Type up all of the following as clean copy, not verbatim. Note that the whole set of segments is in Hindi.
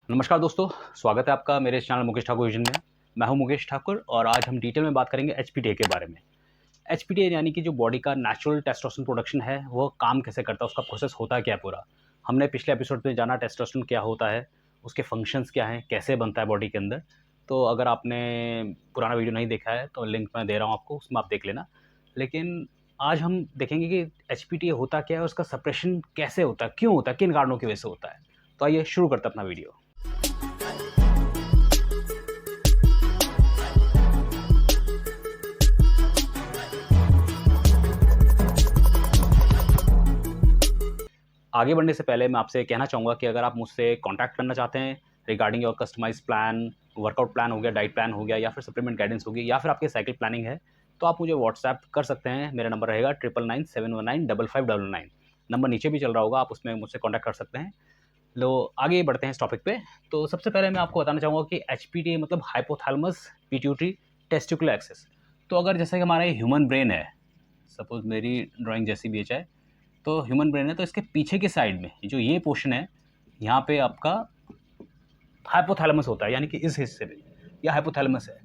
नमस्कार दोस्तों, स्वागत है आपका मेरे चैनल मुकेश ठाकुर विजन में। मैं हूं मुकेश ठाकुर और आज हम डिटेल में बात करेंगे एचपीटीए के बारे में। एचपीटीए यानी कि जो बॉडी का नेचुरल टेस्टोस्टेरोन प्रोडक्शन है, वो काम कैसे करता है, उसका प्रोसेस होता है क्या पूरा। हमने पिछले एपिसोड में जाना टेस्टोस्टेरोन क्या होता है, उसके फंक्शंस क्या हैं, कैसे बनता है बॉडी के अंदर। तो अगर आपने पुराना वीडियो नहीं देखा है तो लिंक मैं दे रहा हूँ आपको, उसमें आप देख लेना। लेकिन आज हम देखेंगे कि एचपीटीए होता क्या है, उसका सप्रेशन कैसे होता है, क्यों होता है, किन कारणों की वजह से होता है। तो आइए शुरू करते हैं अपना वीडियो। आगे बढ़ने से पहले मैं आपसे कहना चाहूँगा कि अगर आप मुझसे कॉन्टैक्ट करना चाहते हैं regarding your customise plan, workout plan हो गया, डाइट प्लान हो गया, या फिर सप्लीमेंट गाइडेंस होगी, या फिर आपकी साइकिल प्लानिंग है, तो आप मुझे व्हाट्सएप कर सकते हैं। मेरा नंबर रहेगा 9997195599। नंबर नीचे भी चल रहा होगा, आप उसमें मुझसे कॉन्टैक्ट कर सकते हैं। लो आगे बढ़ते हैं इस टॉपिक पे। तो सबसे पहले मैं आपको बताना चाहूँगा कि एचपीटीए मतलब हाइपोथैलेमस पिट्यूटरी टेस्टिकुलर एक्सेस। तो अगर जैसे कि हमारा ह्यूमन ब्रेन है, सपोज मेरी ड्राइंग जैसी भी है, तो ह्यूमन ब्रेन है, तो इसके पीछे के साइड में जो ये पोर्शन है, यहाँ पे आपका हाइपोथैलेमस होता है, यानी कि इस हिस्से में यह हाइपोथैलेमस है।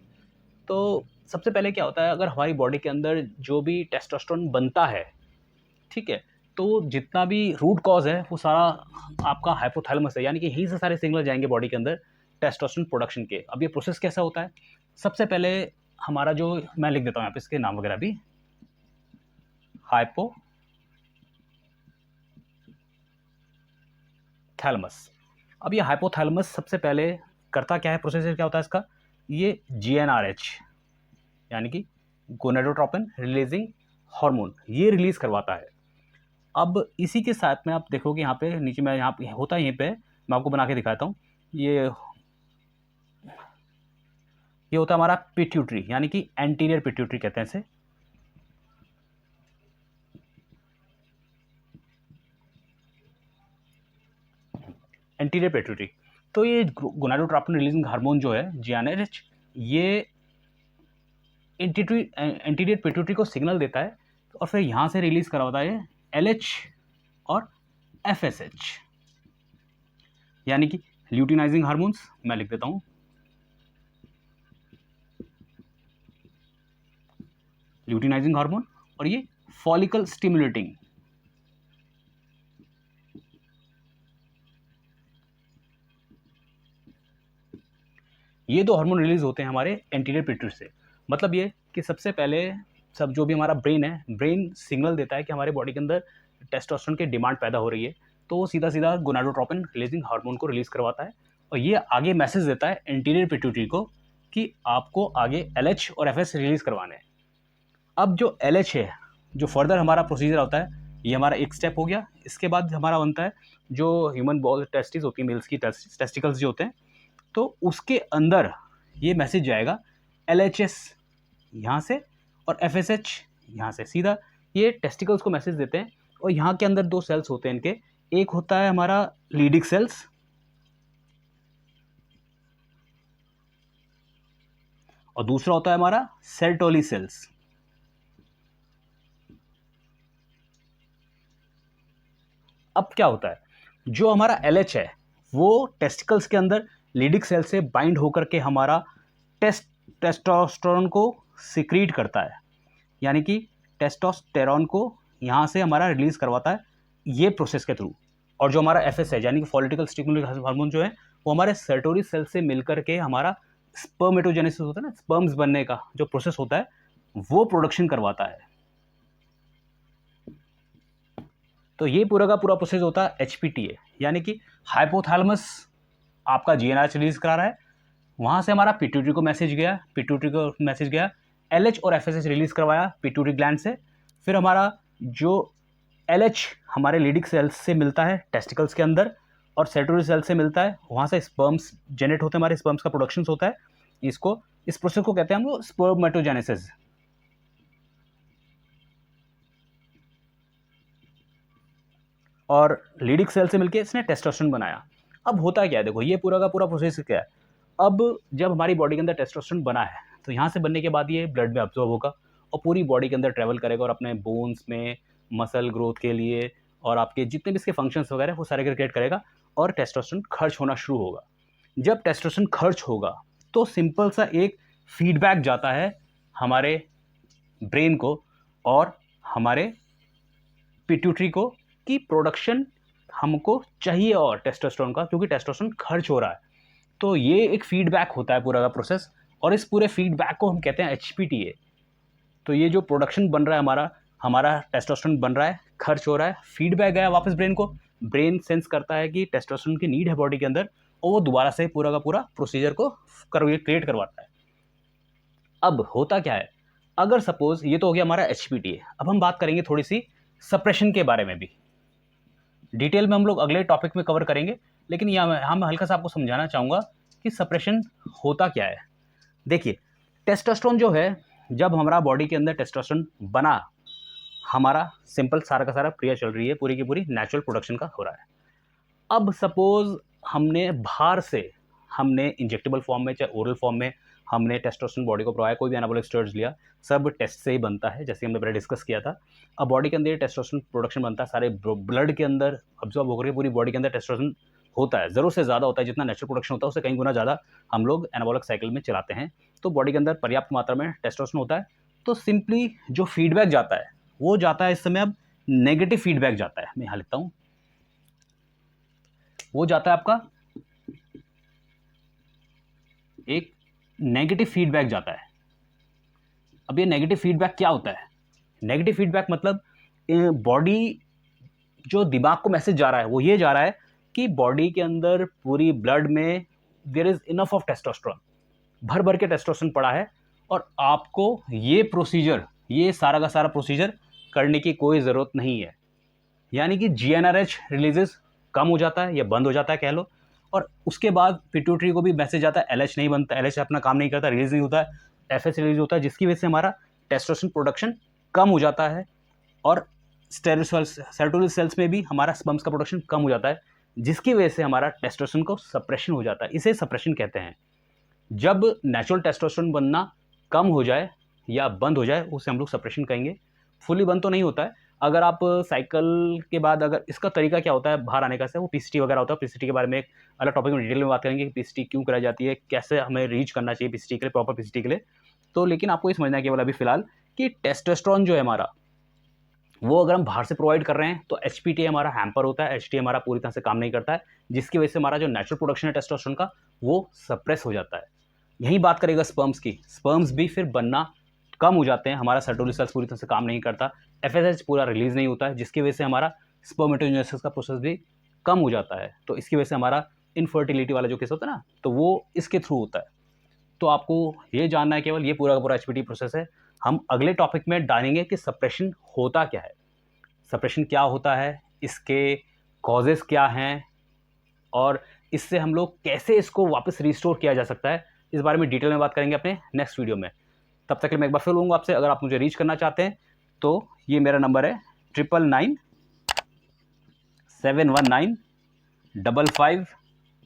तो सबसे पहले क्या होता है, अगर हमारी बॉडी के अंदर जो भी टेस्टोस्टेरोन बनता है, ठीक है, तो जितना भी रूट कॉज है वो सारा आपका हाइपोथैलेमस है, यानी कि यहीं से सारे सिग्नल जाएंगे बॉडी के अंदर टेस्टोस्टेरोन प्रोडक्शन के। अब ये प्रोसेस कैसा होता है, सबसे पहले हमारा जो, मैं लिख देता हूँ यहाँ पे इसके नाम वगैरह भी, थैलेमस। अब ये हाइपोथैलेमस सबसे पहले करता क्या है, प्रोसेस क्या होता है इसका, ये जीएनआरएच यानी कि गोनाडोट्रोपिन रिलीजिंग हार्मोन, ये रिलीज करवाता है। अब इसी के साथ में आप देखोगे यहाँ पे नीचे में, यहाँ पे होता है, यहीं पे मैं आपको बना के दिखाता हूँ। ये होता है हमारा पिट्यूटरी, यानी कि एंटीरियर पिट्यूटरी कहते हैं इसे। एंटीरियर पिट्यूटरी, तो ये गोनाडोट्रोपिन रिलीजिंग हार्मोन जो है जीएनआरएच, ये एंटीरियर पिट्यूटरी को सिग्नल देता है और फिर यहाँ से रिलीज करवाता है एलएच और एफएसएच, यानी कि ल्यूटिनाइजिंग हार्मोन्स। मैं लिख देता हूँ ल्यूटिनाइजिंग हार्मोन, और ये फॉलिकल स्टिमुलेटिंग। ये दो हार्मोन रिलीज होते हैं हमारे एंटीरियर पिट्यूटरी से। मतलब ये कि सबसे पहले सब जो भी हमारा ब्रेन है, ब्रेन सिग्नल देता है कि हमारे बॉडी के अंदर टेस्टोस्टेरोन की डिमांड पैदा हो रही है, तो वो सीधा सीधा गोनाडोट्रोपिन रिलीजिंग हार्मोन को रिलीज करवाता है, और ये आगे मैसेज देता है एंटीरियर पिट्यूटरी को कि आपको आगे एलएच और एफएस रिलीज करवाने हैं। अब जो एलएच है, जो फर्दर हमारा प्रोसीजर होता है, ये हमारा एक स्टेप हो गया। इसके बाद हमारा बनता है जो ह्यूमन बॉल टेस्टिस होती है, मेल्स की टेस्टिकल्स जो होते हैं, तो उसके अंदर ये मैसेज जाएगा LHS यहाँ से और FSH यहाँ से, सीधा ये टेस्टिकल्स को मैसेज देते हैं। और यहाँ के अंदर दो सेल्स होते हैं इनके, एक होता है हमारा लीडिक सेल्स और दूसरा होता है हमारा सेर्टोली सेल्स। अब क्या होता है, जो हमारा LH है वो टेस्टिकल्स के अंदर लीडिक सेल से बाइंड होकर के हमारा टेस्टोस्टेरोन को सिक्रीट करता है, यानी कि टेस्टोस्टेरोन को यहाँ से हमारा रिलीज करवाता है ये प्रोसेस के थ्रू। और जो हमारा एफएस है, यानी कि फॉलिकल स्टिमुलेटिंग हार्मोन जो है, वो हमारे सेर्टोरी सेल से मिलकर के हमारा स्पर्मेटोजेनेसिस होता है ना, स्पर्म्स बनने का जो प्रोसेस होता है, वो प्रोडक्शन करवाता है। तो ये पूरा का पूरा प्रोसेस होता है एचपीटीए, यानी कि हाइपोथैलेमस आपका जीएनआरएच रिलीज करा रहा है, वहाँ से हमारा पिट्यूटरी को मैसेज गया, एलएच और एफएसएच रिलीज करवाया पिट्यूटरी ग्लैंड से। फिर हमारा जो एलएच हमारे लीडिक सेल्स से मिलता है टेस्टिकल्स के अंदर, और सेर्टोरी सेल से मिलता है, वहाँ से स्पर्म्स जनरेट होते हैं, हमारे स्पर्म्स का प्रोडक्शन होता है। इस प्रोसेस को कहते हैं हम लोग स्पर्मेटोजेनेसिस। और लीडिक सेल से मिलके इसने टेस्टोस्टेरोन बनाया। अब होता क्या है, देखो ये पूरा का पूरा प्रोसेस क्या है। अब जब हमारी बॉडी के अंदर टेस्टोस्टेरोन बना है, तो यहाँ से बनने के बाद ये ब्लड में अब्जॉर्ब होगा और पूरी बॉडी के अंदर ट्रैवल करेगा, और अपने बोन्स में मसल ग्रोथ के लिए और आपके जितने भी इसके फंक्शंस वगैरह वो सारे क्रिएट करेगा, और टेस्टोस्टेरोन खर्च होना शुरू होगा। जब टेस्टोस्टेरोन खर्च होगा तो सिंपल सा एक फीडबैक जाता है हमारे ब्रेन को और हमारे पिट्यूटरी को कि प्रोडक्शन हमको चाहिए और टेस्टोस्टेरोन का, क्योंकि टेस्टोस्टेरोन खर्च हो रहा है। तो ये एक फीडबैक होता है पूरा का प्रोसेस, और इस पूरे फीडबैक को हम कहते हैं HPTA। तो ये जो प्रोडक्शन बन रहा है हमारा टेस्टोस्टेरोन बन रहा है, खर्च हो रहा है, फीडबैक गया वापस ब्रेन को, ब्रेन सेंस करता है कि टेस्टोस्टेरोन की नीड है बॉडी के अंदर, और वो दोबारा से पूरा का पूरा प्रोसीजर को क्रिएट करवाता है। अब होता क्या है, अगर सपोज ये तो हो गया हमारा HPTA, अब हम बात करेंगे थोड़ी सी सप्रेशन के बारे में भी। डिटेल में हम लोग अगले टॉपिक में कवर करेंगे, लेकिन यहाँ मैं हल्का सा आपको समझाना चाहूँगा कि सप्रेशन होता क्या है। देखिए, टेस्टोस्टेरोन जो है, जब हमारा बॉडी के अंदर टेस्टोस्टेरोन बना, हमारा सिंपल सारा का सारा क्रिया चल रही है, पूरी की पूरी नेचुरल प्रोडक्शन का हो रहा है। अब सपोज हमने बाहर से हमने इंजेक्टेबल फॉर्म में चाहे ओरल फॉर्म में हमने टेस्टोस्टेरोन बॉडी को प्रोवाइड, कोई भी एनाबॉलिक स्टेरॉइड्स लिया, सब टेस्ट से ही बनता है, जैसे हमने पहले डिस्कस किया था। अब बॉडी के अंदर टेस्टोस्टेरोन प्रोडक्शन बनता है, सारे ब्लड के अंदर अब्जॉर्ब होकर पूरी बॉडी के अंदर टेस्टोस्टेरोन होता है, ज़रूरत से ज़्यादा होता है, जितना नेचुरल प्रोडक्शन होता है उससे कई गुना ज़्यादा हम लोग एनाबॉलिक साइकिल में चलाते हैं। तो बॉडी के अंदर पर्याप्त मात्रा में टेस्टोस्टेरोन होता है। तो सिंपली जो फीडबैक जाता है वो जाता है इस समय, अब नेगेटिव फीडबैक जाता है, मैं यहाँ लिखता हूँ, वो जाता है आपका एक नेगेटिव फीडबैक जाता है। अब ये नेगेटिव फीडबैक क्या होता है? नेगेटिव फीडबैक मतलब बॉडी जो दिमाग को मैसेज जा रहा है वो ये जा रहा है कि बॉडी के अंदर पूरी ब्लड में there is enough of testosterone, भर भर के टेस्टोस्टेरोन पड़ा है, और आपको ये प्रोसीजर, ये सारा का सारा प्रोसीजर करने की कोई ज़रूरत नहीं है। यानी कि GnRH रिलीजेस कम हो जाता है या बंद हो जाता है कह लो, और उसके बाद पिट्यूटरी को भी मैसेज आता है, LH नहीं बनता, LH अपना काम नहीं करता, रिलीज नहीं होता है, FS रिलीज होता है, जिसकी वजह से हमारा टेस्टोस्टेरोन प्रोडक्शन कम हो जाता है, और सेरोटोनिन सेल्स में भी हमारा स्पर्म्स का प्रोडक्शन कम हो जाता है, जिसकी वजह से हमारा टेस्टोस्टेरोन को सप्रेशन हो जाता है। इसे सप्रेशन कहते हैं। जब नेचुरल टेस्टोस्टेरोन बनना कम हो जाए या बंद हो जाए, उसे हम लोग सप्रेशन कहेंगे। फुली बंद तो नहीं होता है। अगर आप साइकिल के बाद, अगर इसका तरीका क्या होता है बाहर आने का, से वो PCT वगैरह होता है। PCT के बारे में एक अलग टॉपिक में डिटेल में बात करेंगे कि PCT क्यों कराई जाती है, कैसे हमें रीच करना चाहिए PCT के लिए, प्रॉपर PCT के लिए। तो लेकिन आपको ये समझना है केवल अभी फिलहाल कि टेस्टोस्टेरोन जो है हमारा, वो अगर हम बाहर से प्रोवाइड कर रहे हैं तो HPTA हमारा हैम्पर होता है, HTA हमारा पूरी तरह से काम नहीं करता है, जिसकी वजह से हमारा जो नेचुरल प्रोडक्शन है टेस्टोस्टेरोन का वो सप्रेस हो जाता है। यही बात करेगा स्पर्म्स की, स्पर्म्स भी फिर बनना कम हो जाते हैं, हमारा सेरोटोनिन सेल्स पूरी तरह से काम नहीं करता, FSH पूरा रिलीज नहीं होता है, जिसकी वजह से हमारा स्पर्मेटोजेनेसिस का प्रोसेस भी कम हो जाता है। तो इसकी वजह से हमारा इनफर्टिलिटी वाला जो केस होता है ना, तो वो इसके थ्रू होता है। तो आपको ये जानना है केवल, ये पूरा का पूरा HPT प्रोसेस है। हम अगले टॉपिक में डालेंगे कि सप्रेशन होता क्या है, सप्रेशन क्या होता है, इसके कॉजेस क्या हैं, और इससे हम लोग कैसे इसको वापस रिस्टोर किया जा सकता है, इस बारे में डिटेल में बात करेंगे अपने नेक्स्ट वीडियो में। तब तक के लिए मैं एक बार फिर बोलूँगा आपसे, अगर आप मुझे रीच करना चाहते हैं तो ये मेरा नंबर है 99971955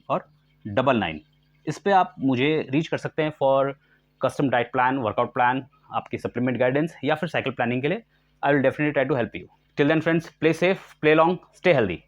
और 99। इस पे आप मुझे रीच कर सकते हैं for custom diet plan, workout plan, आपकी सप्लीमेंट गाइडेंस, या फिर साइकिल प्लानिंग के लिए। I will definitely try to help you. Till then friends, play safe, play long, stay healthy.